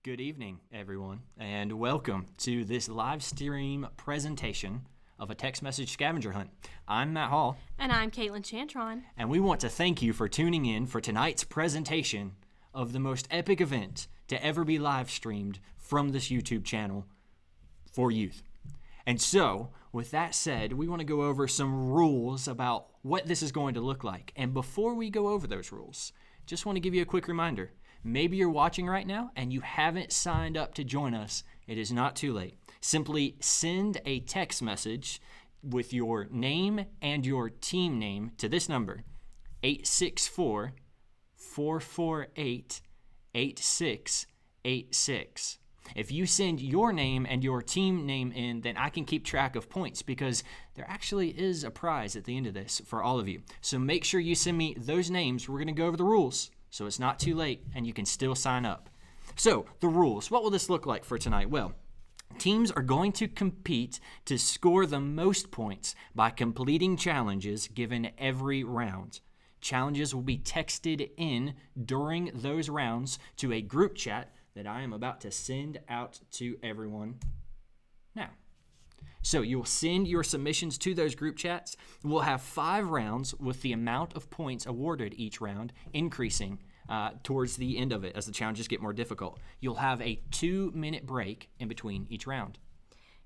Good evening, everyone, and welcome to this live stream presentation of a text message scavenger hunt. I'm Matt Hall. And I'm Caitlin Chantron. And we want to thank you for tuning in for tonight's presentation of the most epic event to ever be live streamed from this YouTube channel for youth. And so, with that said, we want to go over some rules about what this is going to look like. And before we go over those rules, just want to give you a quick reminder. Maybe you're watching right now and you haven't signed up to join us. It is not too late. Simply send a text message with your name and your team name to this number, 864-448-8686. If you send your name and your team name in, then I can keep track of points because there actually is a prize at the end of this for all of you. So make sure you send me those names. We're going to go over the rules so it's not too late and you can still sign up. So the rules, what will this look like for tonight? Well, teams are going to compete to score the most points by completing challenges given every round. Challenges will be texted in during those rounds to a group chat that I am about to send out to everyone now. So you'll send your submissions to those group chats. We'll have 5 rounds with the amount of points awarded each round increasing towards the end of it as the challenges get more difficult. You'll have a 2-minute break in between each round.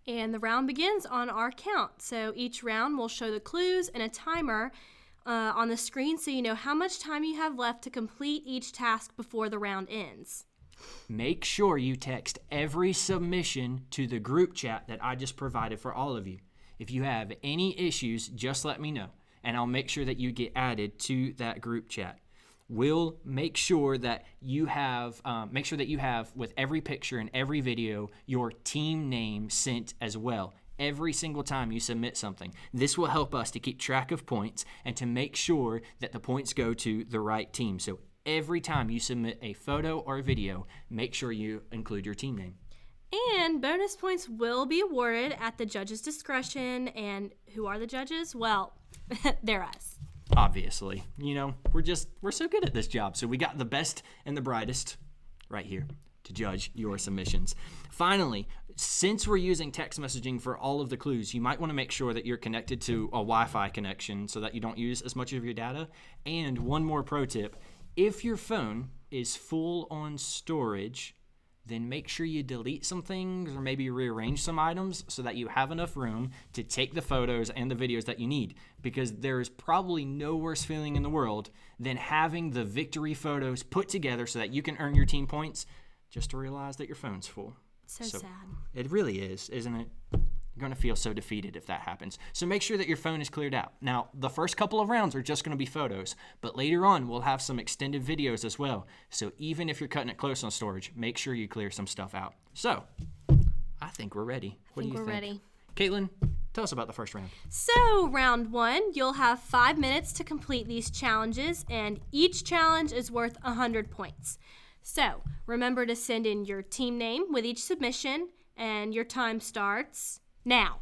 And the round begins on our count. So each round will show the clues and a timer on the screen so you know how much time you have left to complete each task before the round ends. Make sure you text every submission to the group chat that I just provided for all of you. If you have any issues, just let me know, and I'll make sure that you get added to that group chat. We'll make sure that you have, with every picture and every video, your team name sent as well. Every single time you submit something. This will help us to keep track of points and to make sure that the points go to the right team. So every time you submit a photo or a video, make sure you include your team name. And bonus points will be awarded at the judge's discretion. And who are the judges? Well, they're us. Obviously. You know, we're so good at this job. So we got the best and the brightest right here to judge your submissions. Finally, since we're using text messaging for all of the clues, you might want to make sure that you're connected to a Wi-Fi connection so that you don't use as much of your data. And one more pro tip. If your phone is full on storage, then make sure you delete some things or maybe rearrange some items so that you have enough room to take the photos and the videos that you need. Because there is probably no worse feeling in the world than having the victory photos put together so that you can earn your team points just to realize that your phone's full. So sad. It really is, isn't it? You're going to feel so defeated if that happens. So make sure that your phone is cleared out. Now, the first couple of rounds are just going to be photos, but later on we'll have some extended videos as well. So even if you're cutting it close on storage, make sure you clear some stuff out. So, I think we're ready. What do you think? We're ready. Caitlin, tell us about the first round. So, round 1, you'll have 5 minutes to complete these challenges, and each challenge is worth 100 points. So, remember to send in your team name with each submission, and your time starts now.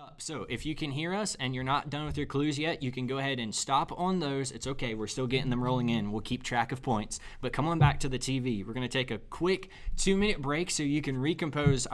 Up. So if you can hear us and you're not done with your clues yet, you can go ahead and stop on those. It's okay. We're still getting them rolling in. We'll keep track of points. But come on back to the TV. We're going to take a quick 2-minute break so you can recompose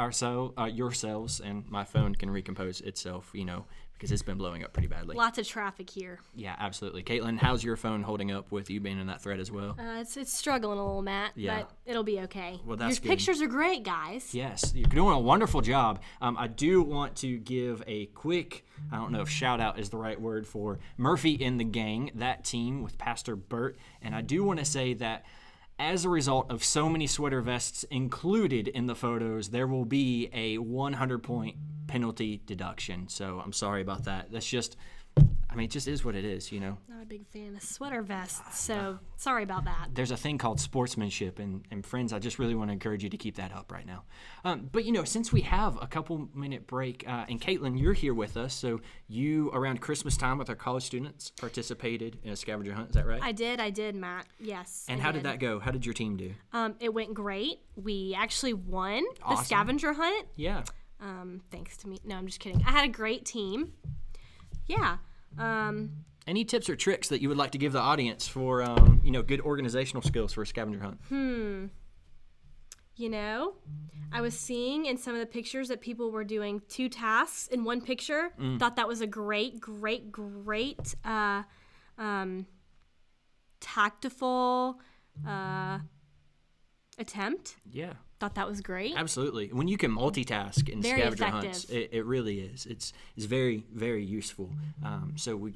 yourselves, and my phone can recompose itself, because it's been blowing up pretty badly. Lots of traffic here. Yeah, absolutely. Caitlin, how's your phone holding up with you being in that thread as well? It's struggling a little, Matt, but it'll be okay. Well, that's good. Your pictures are great, guys. Yes, you're doing a wonderful job. I do want to give a quick, I don't know if shout out is the right word, for Murphy and the gang, that team with Pastor Bert. And I do want to say that as a result of so many sweater vests included in the photos, there will be a 100-point penalty deduction. So I'm sorry about that. That's just, it just is what it is, Not a big fan of sweater vests, so sorry about that. There's a thing called sportsmanship, and friends, I just really want to encourage you to keep that up right now. But, since we have a couple-minute break, and Caitlin, you're here with us, so you, around Christmas time with our college students, participated in a scavenger hunt, is that right? I did, Matt, yes. And how did that go? How did your team do? It went great. We actually won Awesome. the scavenger hunt. Yeah. Thanks to me. No, I'm just kidding. I had a great team. Yeah. Any tips or tricks that you would like to give the audience for, good organizational skills for a scavenger hunt? I was seeing in some of the pictures that people were doing 2 tasks in one picture. Thought that was a great tactful attempt. Yeah. Thought that was great. Absolutely. When you can multitask in Very scavenger effective. hunts, it really is. It's very, very useful. So we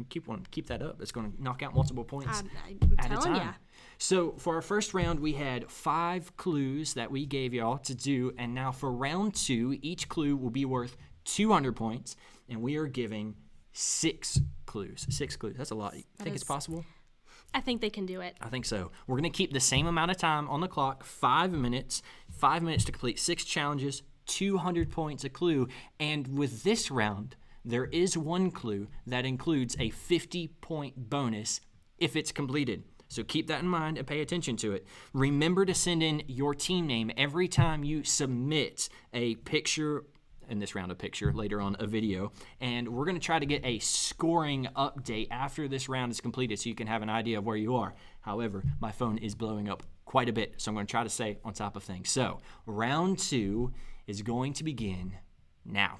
keep that up. It's going to knock out multiple points I'm at a telling time. ya. So for our first round, we had 5 clues that we gave y'all to do, and now for round 2, each clue will be worth 200 points, and we are giving 6 clues. 6 clues. That's a lot. You think it's possible? I think they can do it. I think so. We're going to keep the same amount of time on the clock, 5 minutes. 5 minutes to complete 6 challenges, 200 points a clue. And with this round, there is one clue that includes a 50-point bonus if it's completed. So keep that in mind and pay attention to it. Remember to send in your team name every time you submit a picture, in this round, a picture, later on a video, and we're going to try to get a scoring update after this round is completed so you can have an idea of where you are. However, my phone is blowing up quite a bit, so I'm going to try to stay on top of things. So round 2 is going to begin now.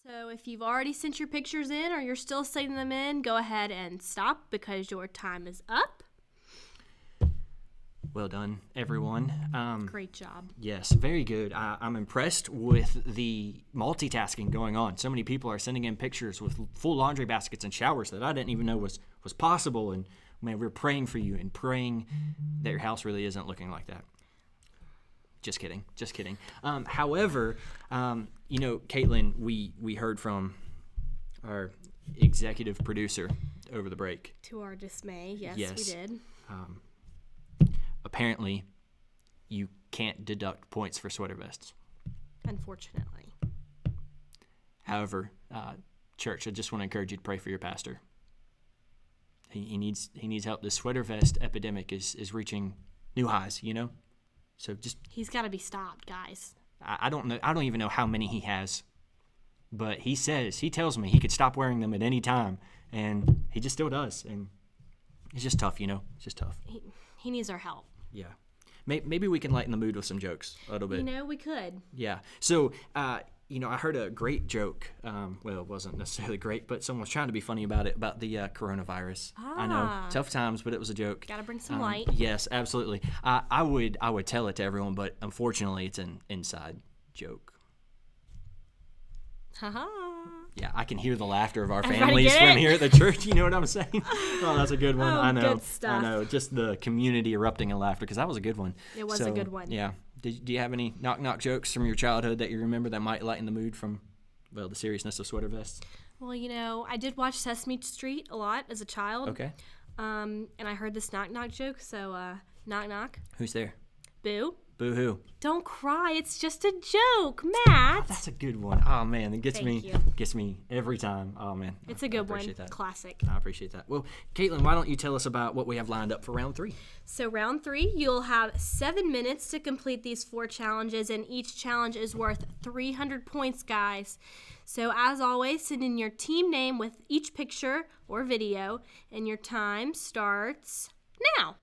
So if you've already sent your pictures in or you're still sending them in, go ahead and stop because your time is up. Well done, everyone. Great job. Yes, very good. I'm impressed with the multitasking going on. So many people are sending in pictures with full laundry baskets and showers that I didn't even know was possible. And man, we're praying for you and praying that your house really isn't looking like that. Just kidding. However, Caitlin, we heard from our executive producer over the break. To our dismay, yes. We did. Apparently, you can't deduct points for sweater vests. Unfortunately. However, church, I just want to encourage you to pray for your pastor. He needs help. The sweater vest epidemic is reaching new highs, So he's got to be stopped, guys. I don't know. I don't even know how many he has, but he tells me he could stop wearing them at any time, and he just still does. And it's just tough, It's just tough. He needs our help. Yeah. Maybe we can lighten the mood with some jokes a little bit. We could. Yeah. So, I heard a great joke. Well, it wasn't necessarily great, but someone was trying to be funny about it, about the coronavirus. I know, tough times, but it was a joke. Got to bring some light. Yes, absolutely. I would tell it to everyone, but unfortunately, it's an inside joke. Haha. Yeah, I can hear the laughter of our families from here at the church. You know what I'm saying? Oh, that's a good one. I know. Good stuff. I know. Just the community erupting in laughter, because that was a good one. It was a good one. Yeah. Do you have any knock-knock jokes from your childhood that you remember that might lighten the mood from, the seriousness of sweater vests? Well, I did watch Sesame Street a lot as a child. Okay. And I heard this knock-knock joke, so knock knock. Who's there? Boo. Boo-hoo. Don't cry. It's just a joke, Matt. That's a good one. Oh, man. It gets me every time. Oh, man. It's a good one. That. Classic. I appreciate that. Well, Caitlin, why don't you tell us about what we have lined up for round 3? So round 3, you'll have 7 minutes to complete these 4 challenges, and each challenge is worth 300 points, guys. So as always, send in your team name with each picture or video, and your time starts now.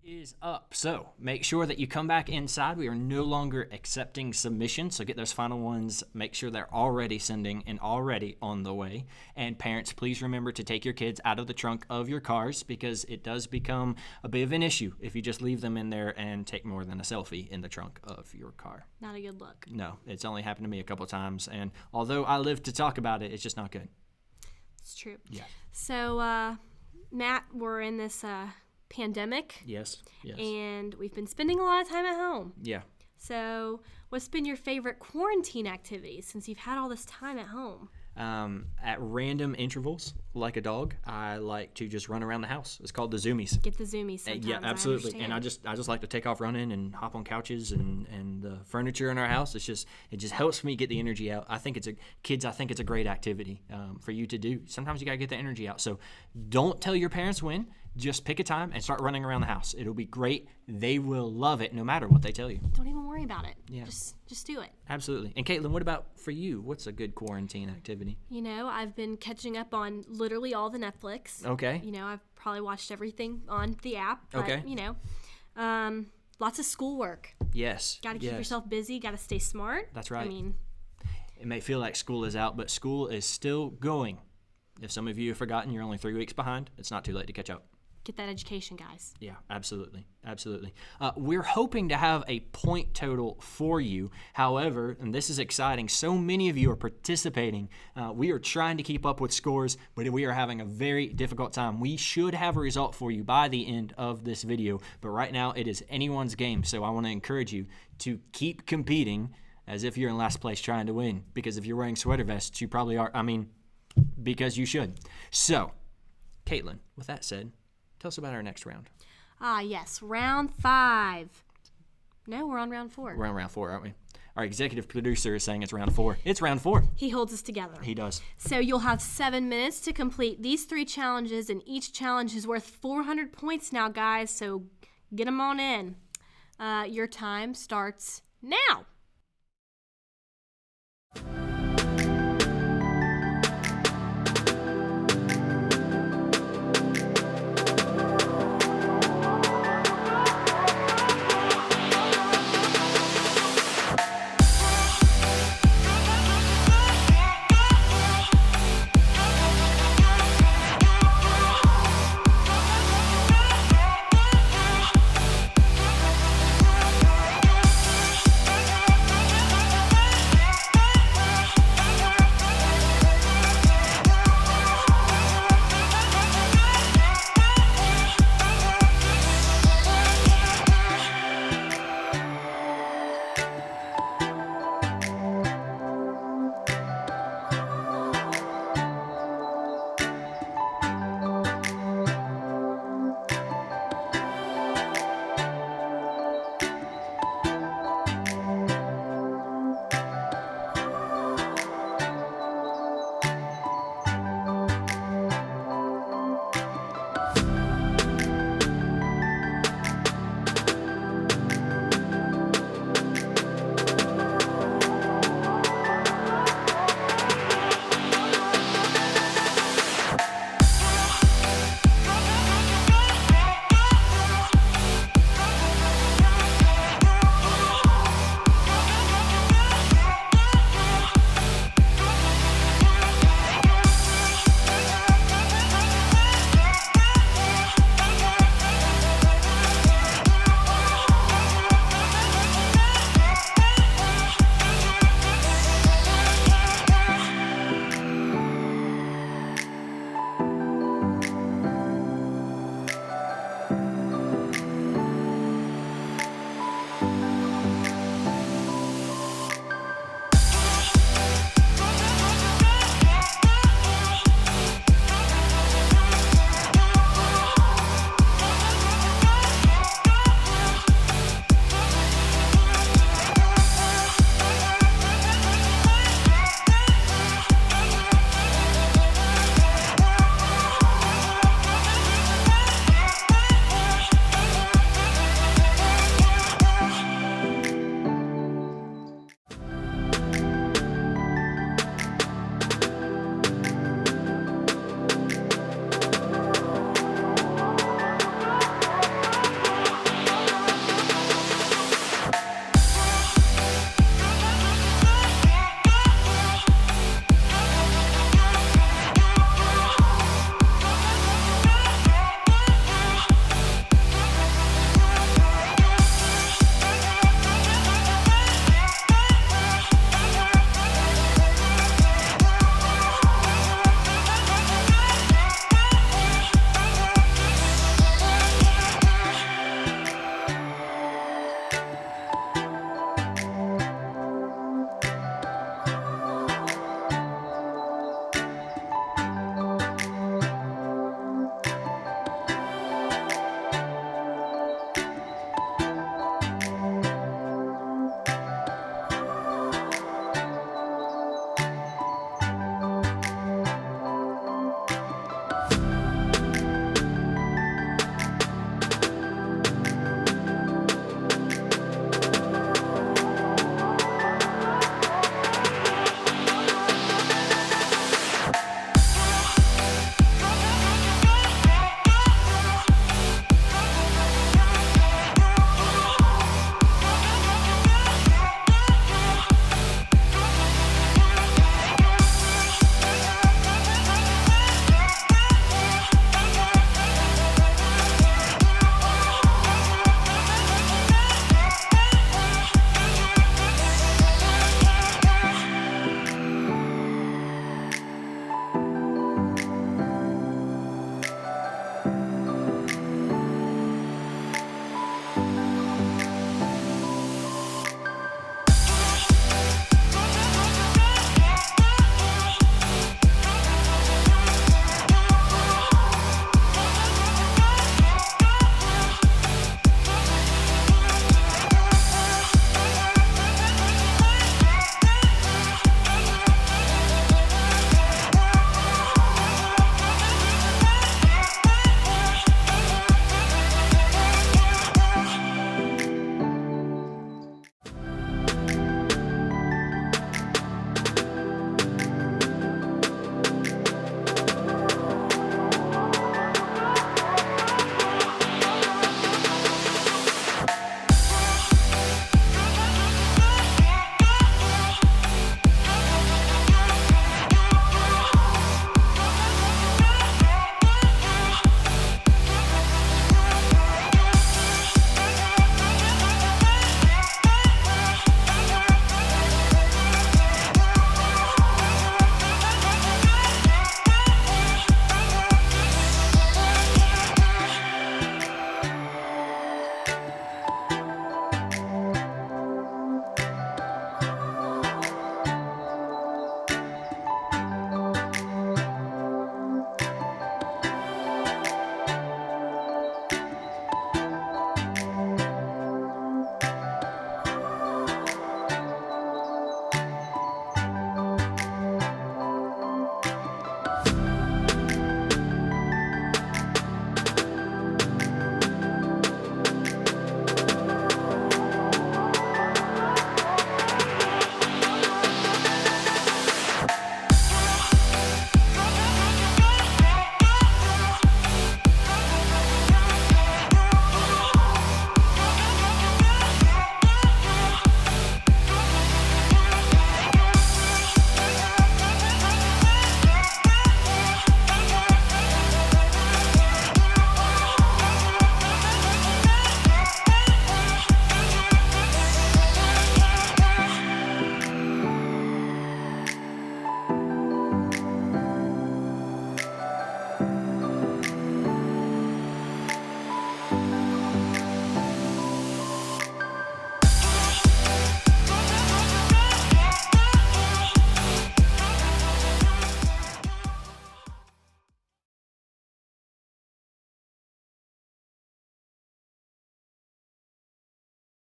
Is up. So make sure that you come back inside. We are no longer accepting submissions. So get those final ones. Make sure they're already sending and already on the way. And parents, please remember to take your kids out of the trunk of your cars because it does become a bit of an issue if you just leave them in there and take more than a selfie in the trunk of your car. Not a good look. No, it's only happened to me a couple of times. And although I live to talk about it, it's just not good. It's true. Yeah. So, Matt, we're in this pandemic. Yes. And we've been spending a lot of time at home. Yeah. So, what's been your favorite quarantine activity since you've had all this time at home? At random intervals, like a dog, I like to just run around the house. It's called the zoomies. Get the zoomies sometimes. Yeah, absolutely. And I just like to take off running and hop on couches and the furniture in our house. It just helps me get the energy out. I think it's a great activity for you to do. Sometimes you gotta get the energy out. So don't tell your parents when. Just pick a time and start running around the house. It'll be great. They will love it no matter what they tell you. Don't even worry about it. Yeah. Just do it. Absolutely. And Caitlin, what about for you? What's a good quarantine activity? You know, I've been catching up on literally all the Netflix. Okay. You know, I've probably watched everything on the app. But, Okay. you know, lots of schoolwork. Yes. Got to keep yourself busy. Got to stay smart. That's right. I mean, it may feel like school is out, but school is still going. If some of you have forgotten, you're only 3 weeks behind. It's not too late to catch up. get that education, guys. Yeah, absolutely. Absolutely. We're hoping to have a point total for you. However, and this is exciting, so many of you are participating. We are trying to keep up with scores, but we are having a very difficult time. We should have a result for you by the end of this video, but right now it is anyone's game. So I want to encourage you to keep competing as if you're in last place trying to win, because if you're wearing sweater vests, you probably are. I mean, because you should. So, Caitlin, with that said, tell us about our next round. Yes, round 5. No, we're on round 4. We're on round 4, aren't we? Our executive producer is saying it's round 4. It's round 4. He holds us together. He does. So you'll have 7 minutes to complete these 3 challenges, and each challenge is worth 400 points now, guys. So get them on in. Your time starts now.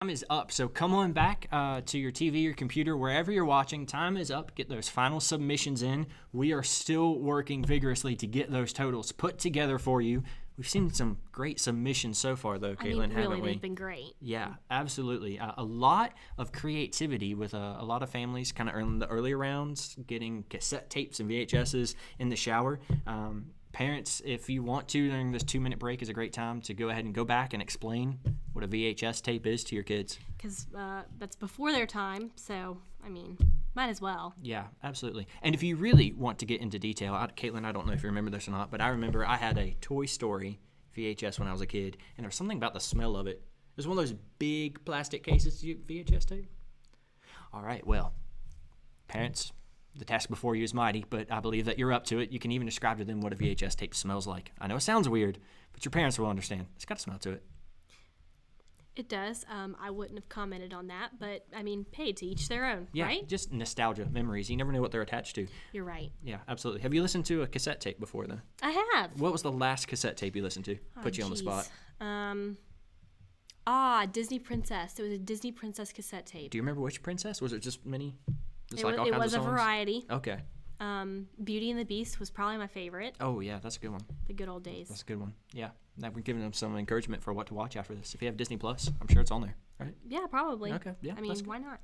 Time is up, so come on back to your TV or computer, wherever you're watching. Time is up. Get those final submissions in. We are still working vigorously to get those totals put together for you. We've seen some great submissions so far, though, Caitlin, haven't we? They've been great. Yeah, absolutely. A lot of creativity with a lot of families kind of in the earlier rounds, getting cassette tapes and VHSs in the shower. Parents, if you want to, during this 2-minute break is a great time to go ahead and go back and explain what a VHS tape is to your kids. Because that's before their time, so, might as well. Yeah, absolutely. And if you really want to get into detail, Caitlin, I don't know if you remember this or not, but I remember I had a Toy Story VHS when I was a kid, and there was something about the smell of it. It was one of those big plastic cases to VHS tape. All right, well, parents, the task before you is mighty, but I believe that you're up to it. You can even describe to them what a VHS tape smells like. I know it sounds weird, but your parents will understand. It's got a smell to it. It does. I wouldn't have commented on that, but, hey, to each their own, yeah, right? Just nostalgia, memories. You never know what they're attached to. You're right. Yeah, absolutely. Have you listened to a cassette tape before, though? I have. What was the last cassette tape you listened to? Put you on the spot. Disney Princess. It was a Disney Princess cassette tape. Do you remember which princess? Was it just many? It was a variety. Okay. Beauty and the Beast was probably my favorite. Oh, yeah, that's a good one. The good old days. That's a good one. Yeah. That we're giving them some encouragement for what to watch after this. If you have Disney Plus, I'm sure it's on there, right? Yeah, probably. Okay, yeah. Why not?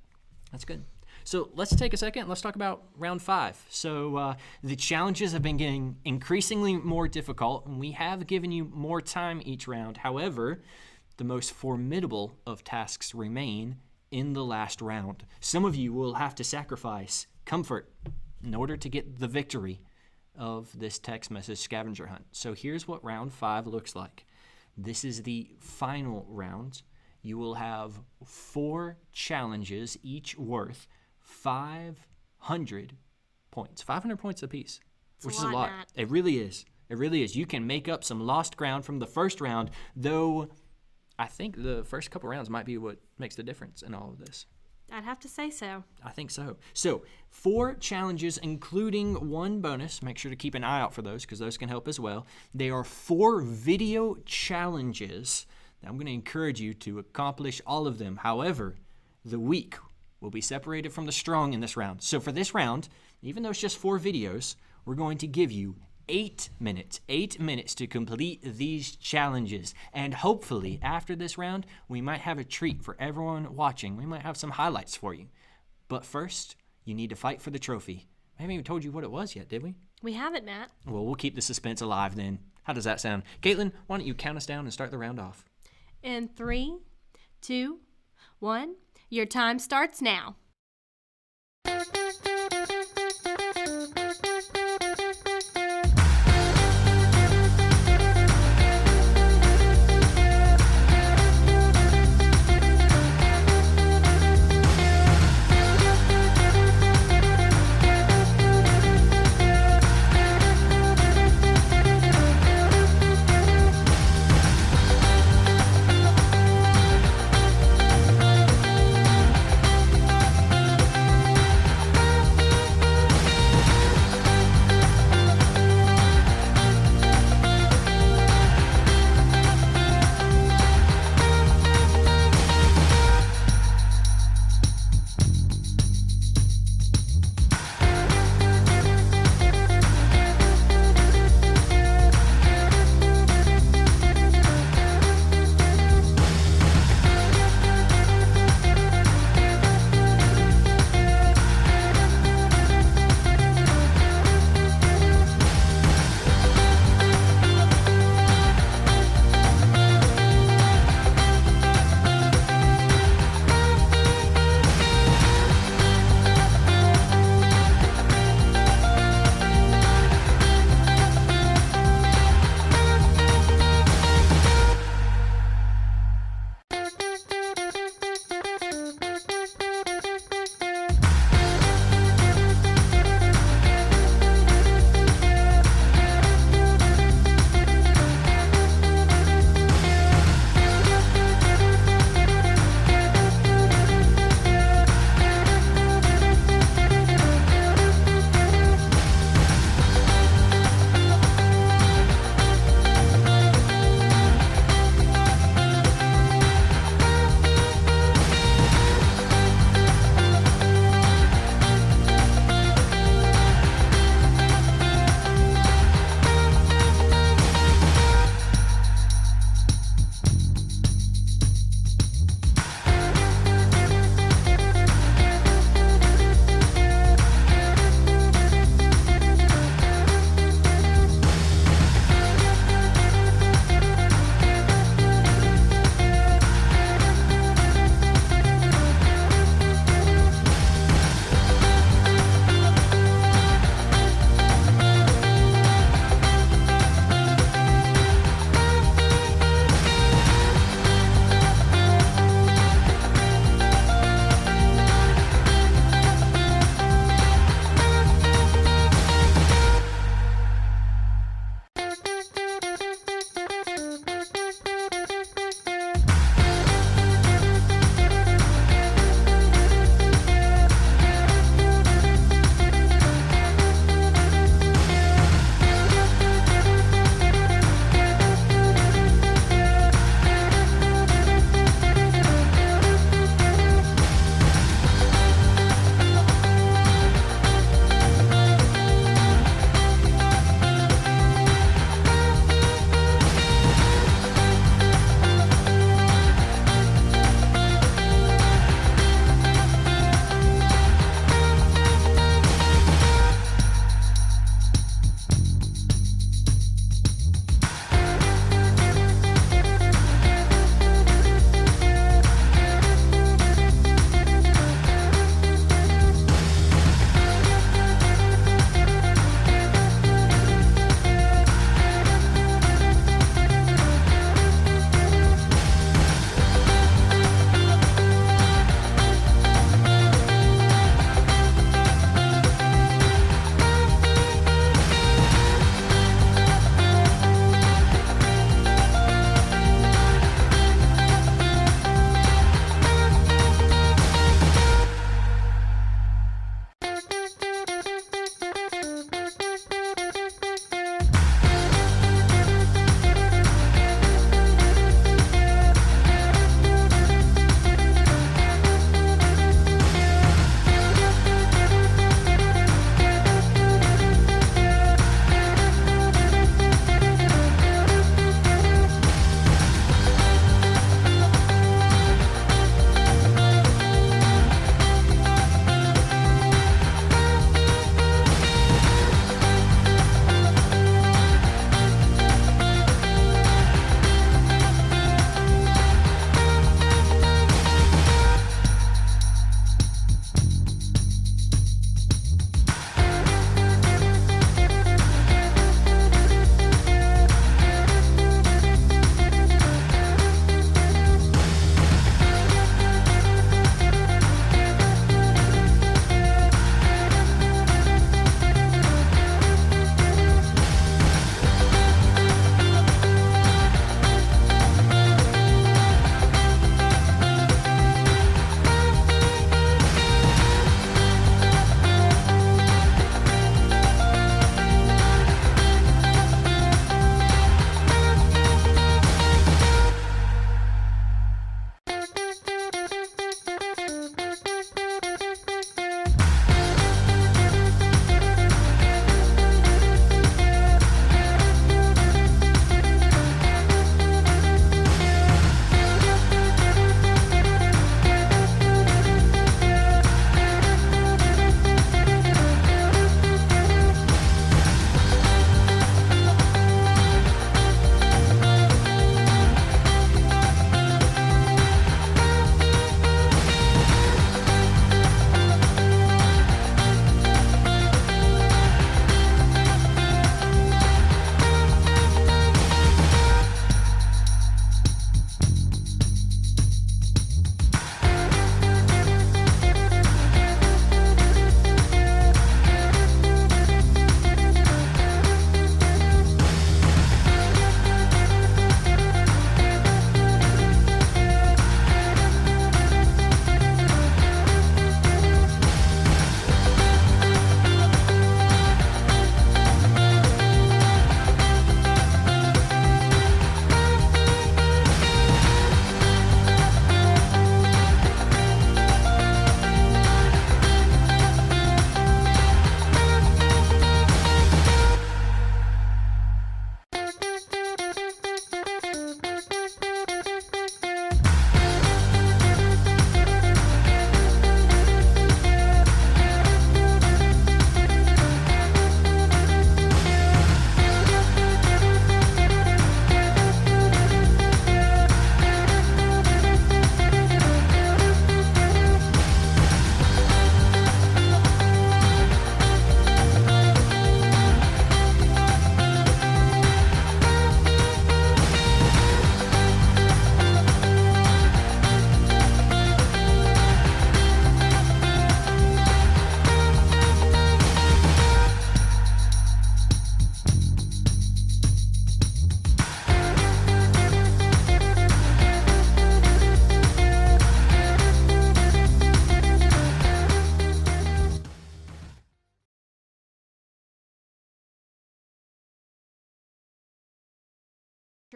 That's good. So let's take a second. Let's talk about round 5. So the challenges have been getting increasingly more difficult, and we have given you more time each round. However, the most formidable of tasks remain in the last round. Some of you will have to sacrifice comfort in order to get the victory of this text message scavenger hunt. So here's what round 5 looks like. This is the final round. You will have 4 challenges, each worth 500 points. 500 points apiece, which is a lot. Matt. It really is. It really is. You can make up some lost ground from the first round, though I think the first couple rounds might be what makes the difference in all of this. I'd have to say so. I think so. So 4 challenges, including 1 bonus. Make sure to keep an eye out for those because those can help as well. They are 4 video challenges. Now, I'm going to encourage you to accomplish all of them. However, the weak will be separated from the strong in this round. So for this round, even though it's just 4 videos, we're going to give you 8 minutes. 8 minutes to complete these challenges. And hopefully, after this round, we might have a treat for everyone watching. We might have some highlights for you. But first, you need to fight for the trophy. I haven't even told you what it was yet, did we? We haven't, Matt. Well, we'll keep the suspense alive then. How does that sound? Caitlin, why don't you count us down and start the round off? In 3, 2, 1, your time starts now.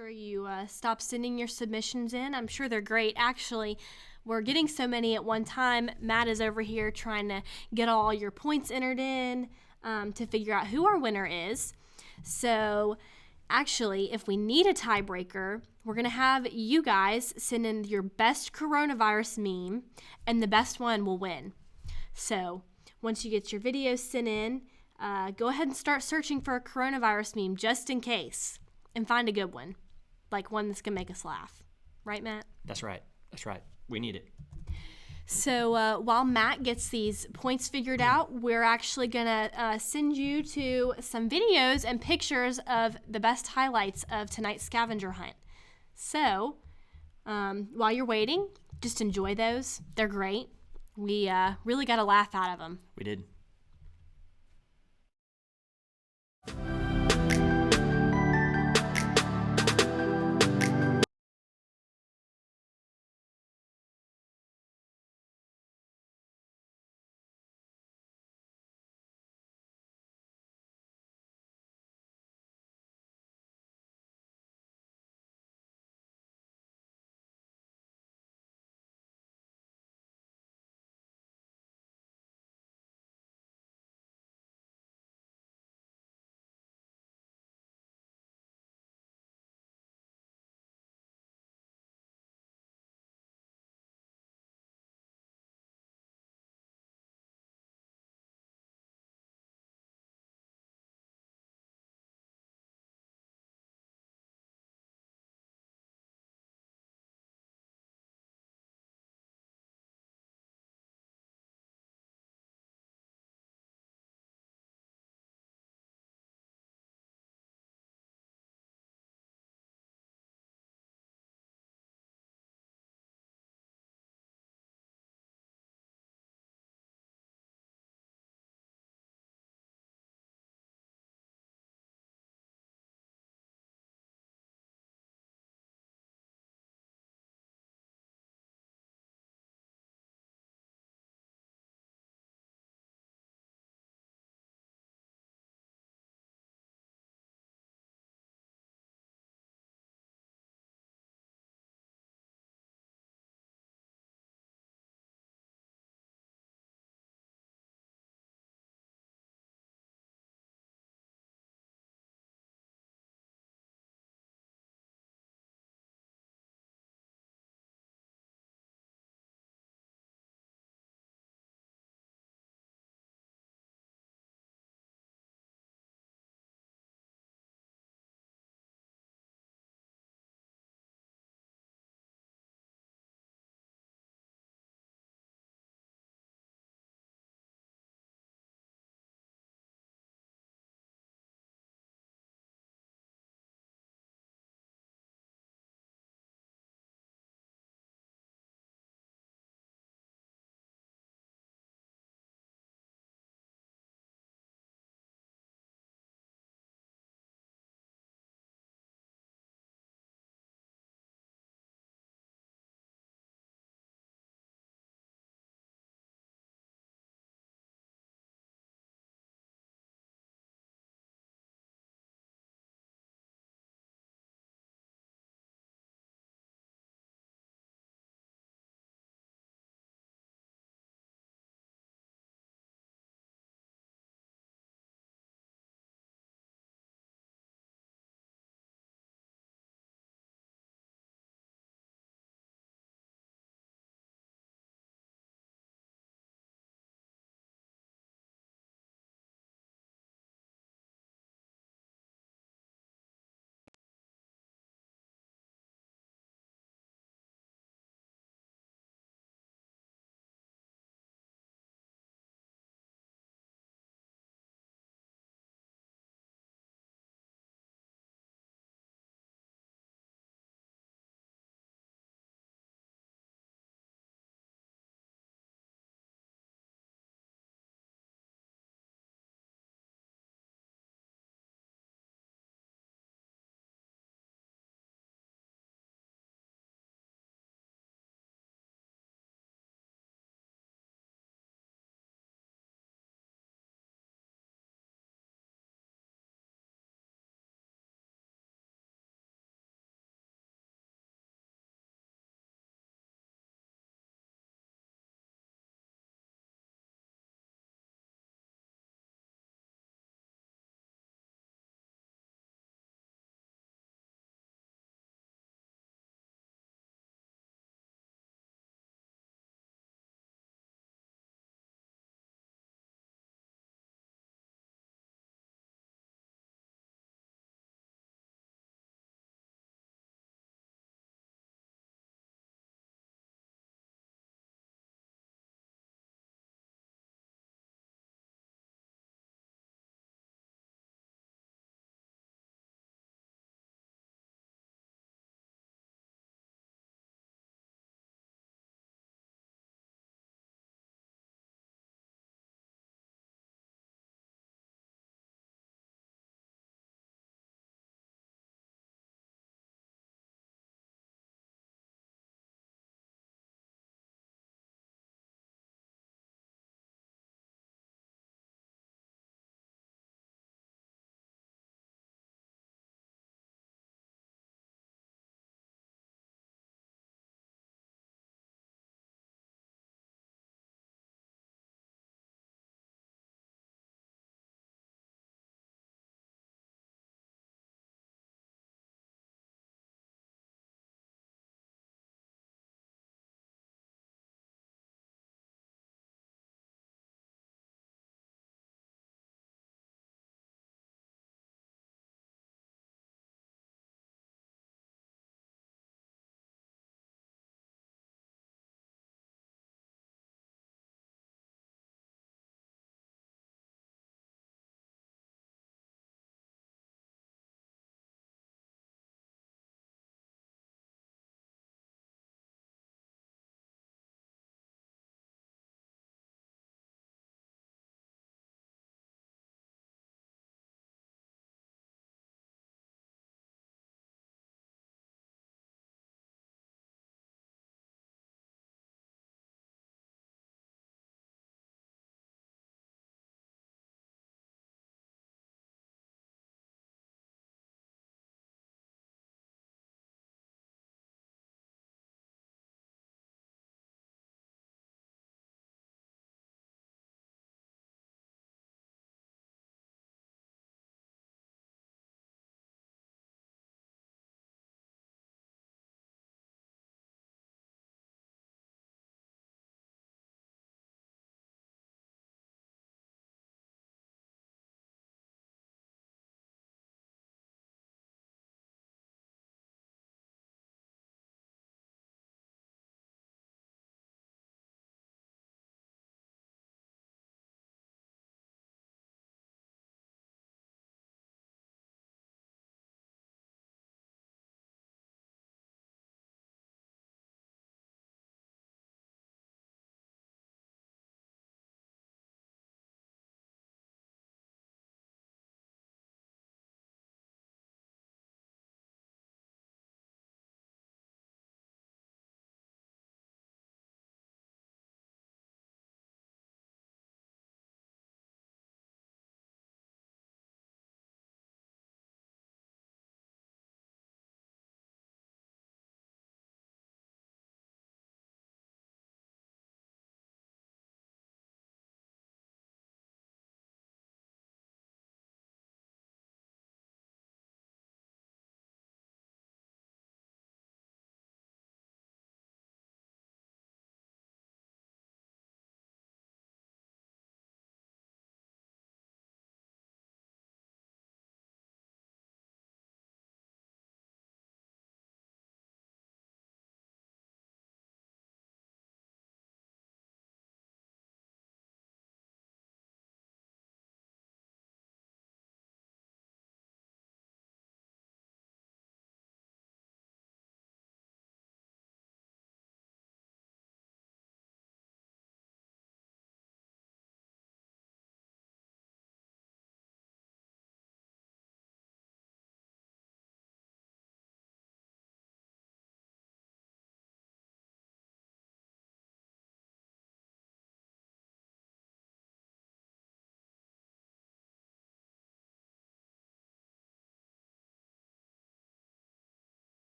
after you stop sending your submissions in. I'm sure they're great. Actually, we're getting so many at one time. Matt is over here trying to get all your points entered in to figure out who our winner is. So actually, if we need a tiebreaker, we're going to have you guys send in your best coronavirus meme, and the best one will win. So once you get your videos sent in, go ahead and start searching for a coronavirus meme just in case, and find a good one, like one that's going to make us laugh. Right, Matt? That's right. That's right. We need it. So while Matt gets these points figured out, we're actually going to send you to some videos and pictures of the best highlights of tonight's scavenger hunt. So while you're waiting, just enjoy those. They're great. We really got a laugh out of them. We did.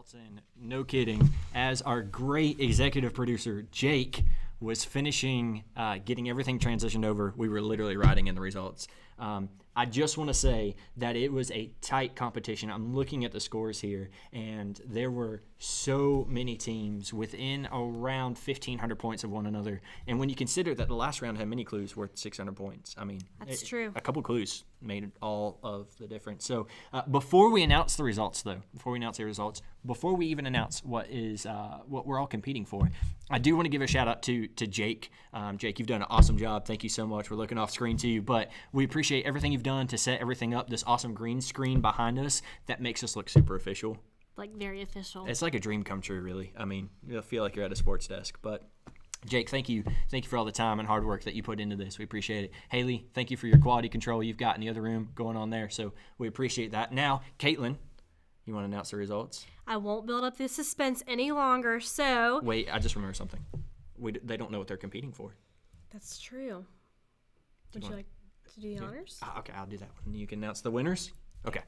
results in. No kidding. As our great executive producer, Jake, was finishing getting everything transitioned over, we were literally writing in the results. I just want to say that it was a tight competition. I'm looking at the scores here, and there were so many teams within around 1,500 points of one another. And when you consider that the last round had many clues worth 600 points, I mean, That's true. A couple clues made all of the difference. So before we announce the results, before we even announce what we're all competing for, I do want to give a shout out to Jake. Jake, you've done an awesome job. Thank you so much. We're looking off screen to you, but we appreciate everything you've done to set everything up. This awesome green screen behind us that makes us look super official. Like very official. It's like a dream come true, really. I mean, you'll feel like you're at a sports desk. But Jake, thank you. Thank you for all the time and hard work that you put into this. We appreciate it. Haley, thank you for your quality control you've got in the other room going on there. So we appreciate that. Now, Caitlin, you want to announce the results? I won't build up this suspense any longer, so... Wait, I just remembered something. They don't know what they're competing for. That's true. Would you like to do the honors? Okay, I'll do that one. You can announce the winners. Okay.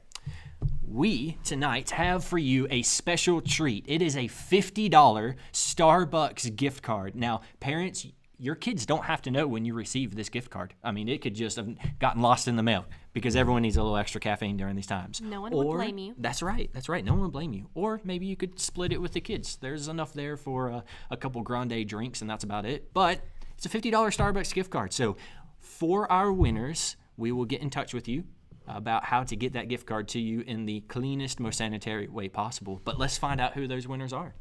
We tonight have for you a special treat. It is a $50 Starbucks gift card. Now, parents, your kids don't have to know when you receive this gift card. I mean, it could just have gotten lost in the mail because everyone needs a little extra caffeine during these times. No one would blame you. That's right. No one would blame you. Or maybe you could split it with the kids. There's enough there for a couple grande drinks, and that's about it. But it's a $50 Starbucks gift card. So for our winners, we will get in touch with you about how to get that gift card to you in the cleanest, most sanitary way possible. But let's find out who those winners are.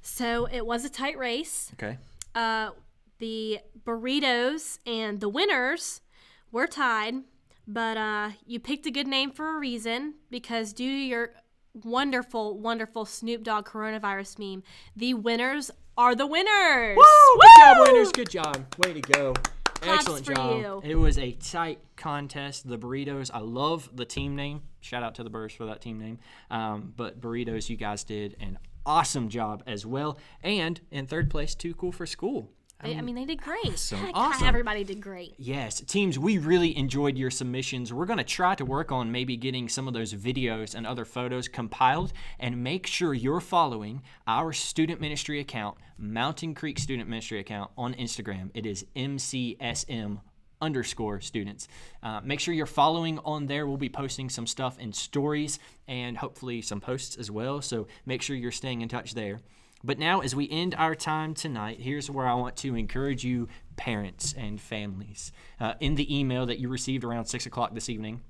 So it was a tight race. Okay. The burritos and the winners were tied, but you picked a good name for a reason, because due to your wonderful, wonderful Snoop Dogg coronavirus meme, the winners are the winners. Woo! Good job, winners. Good job. Way to go. Excellent for job. you. It was a tight contest. The burritos, I love the team name. Shout out to the Burrs for that team name. But burritos, you guys did an awesome job as well. And in third place, Too Cool for School. I mean, they did great. Awesome. Everybody did great. Yes. Teams, we really enjoyed your submissions. We're going to try to work on maybe getting some of those videos and other photos compiled, and make sure you're following our student ministry account, Mountain Creek Student Ministry account on Instagram. It is MCSM_students. Make sure you're following on there. We'll be posting some stuff in stories and hopefully some posts as well. So make sure you're staying in touch there. But now, as we end our time tonight, here's where I want to encourage you, parents and families. In the email that you received around 6 o'clock this evening,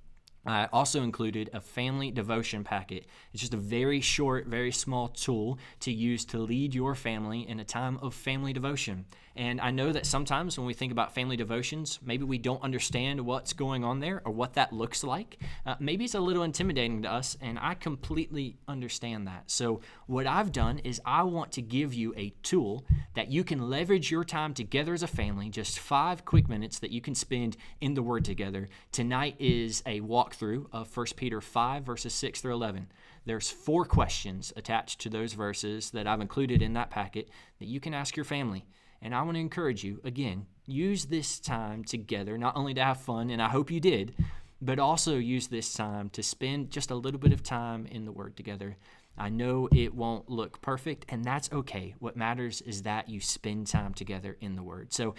I also included a family devotion packet. It's just a very short, very small tool to use to lead your family in a time of family devotion. And I know that sometimes when we think about family devotions, maybe we don't understand what's going on there or what that looks like. Maybe it's a little intimidating to us, and I completely understand that. So what I've done is I want to give you a tool that you can leverage your time together as a family, just 5 quick minutes that you can spend in the Word together. Tonight is a walkthrough of 1 Peter 5, verses 6 through 11. There's 4 questions attached to those verses that I've included in that packet that you can ask your family. And I want to encourage you, again, use this time together, not only to have fun, and I hope you did, but also use this time to spend just a little bit of time in the Word together. I know it won't look perfect, and that's okay. What matters is that you spend time together in the Word. So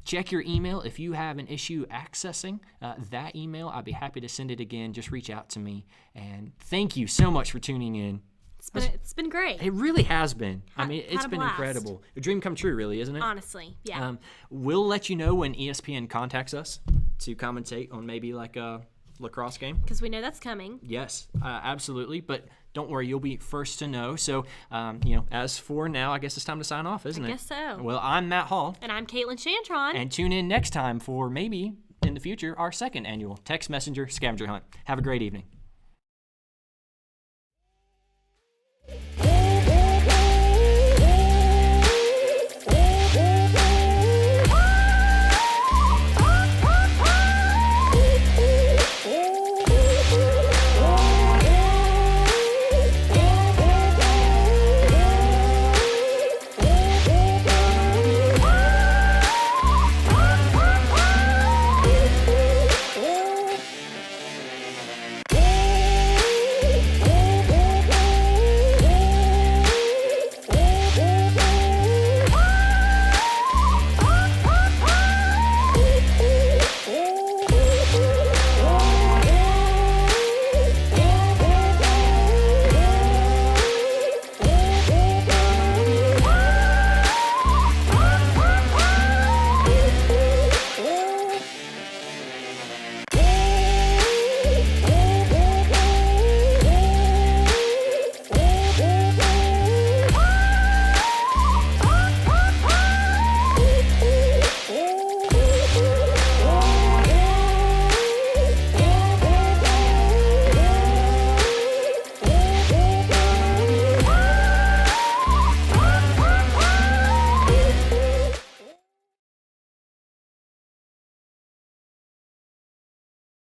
check your email. If you have an issue accessing that email, I'd be happy to send it again. Just reach out to me. And thank you so much for tuning in. It's been great. It really has been. It's been blast. Incredible. A dream come true, really, isn't it? Honestly, yeah. We'll let you know when ESPN contacts us to commentate on maybe like a lacrosse game. Because we know that's coming. Yes, absolutely. But don't worry, you'll be first to know. So, as for now, I guess it's time to sign off, isn't it? I guess so. Well, I'm Matt Hall. And I'm Caitlin Shantron. And tune in next time for maybe, in the future, our second annual Text Messenger Scavenger Hunt. Have a great evening.